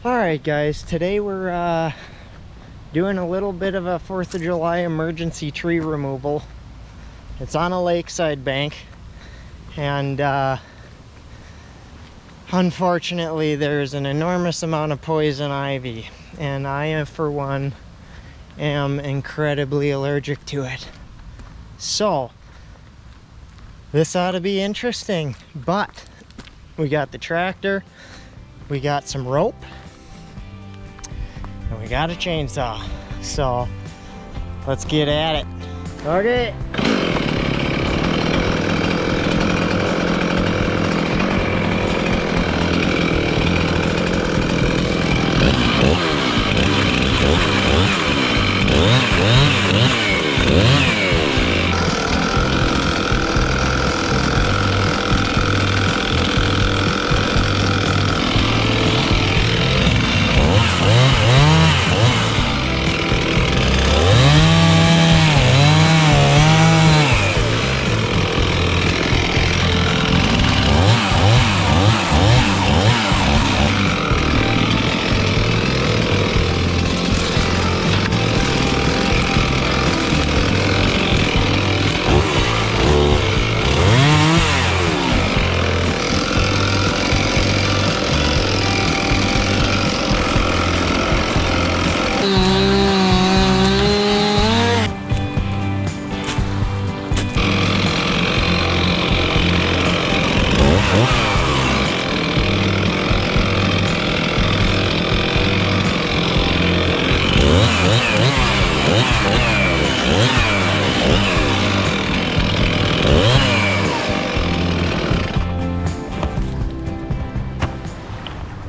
Alright guys, today we're doing a little bit of a 4th of July emergency tree removal. It's on a lakeside bank, and unfortunately there's an enormous amount of poison ivy, and I for one am incredibly allergic to it. So this ought to be interesting, but we got the tractor, we got some rope, and we got a chainsaw. So let's get at it. Okay.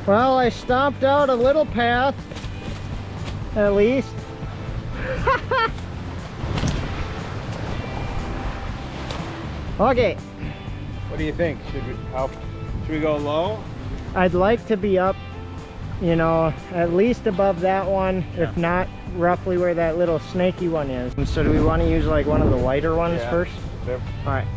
Well, I stomped out a little path, at least. Okay. What do you think? Should we go low? I'd like to be up, you know, at least above that one, Yeah. if not roughly where that little snaky one is. And so do we want to use like one of the lighter ones first? Yep. All right.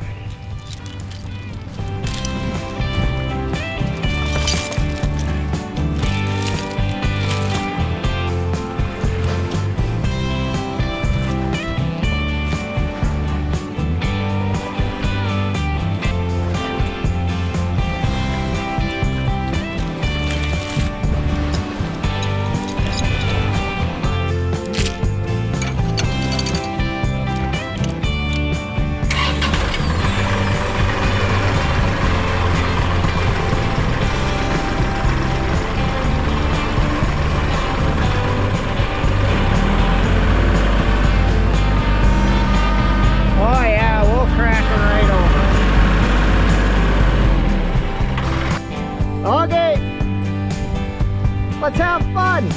Okay, let's have fun.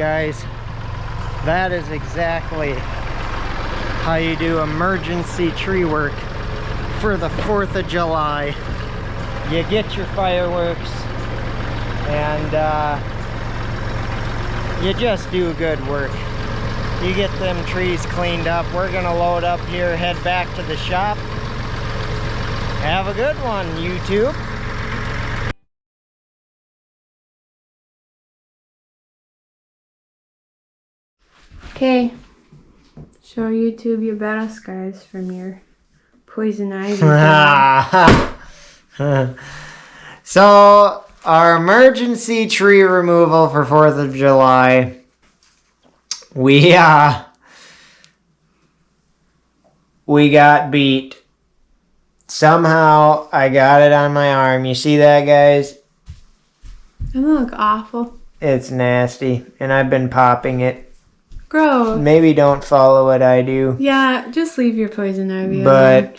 guys, that is exactly how you do emergency tree work for the 4th of July. You get your fireworks and you just do good work. You get them trees cleaned up. We're gonna load up here, head back to the shop. Have a good one, YouTube. Okay, show YouTube your battle scars from your poison ivy. So, our emergency tree removal for 4th of July. We got beat. Somehow, I got it on my arm. You see that, guys? Doesn't it look awful? It's nasty, and I've been popping it. Gross. Maybe don't follow what I do. Yeah, just leave your poison ivy. But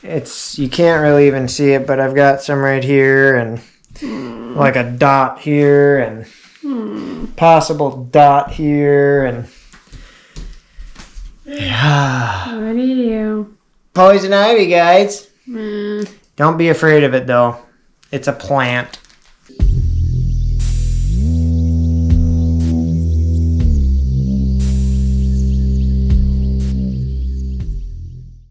it's, you can't really even see it, but I've got some right here and like a dot here and possible dot here and What do you do? poison ivy, guys. Mm. Don't be afraid of it though. It's a plant.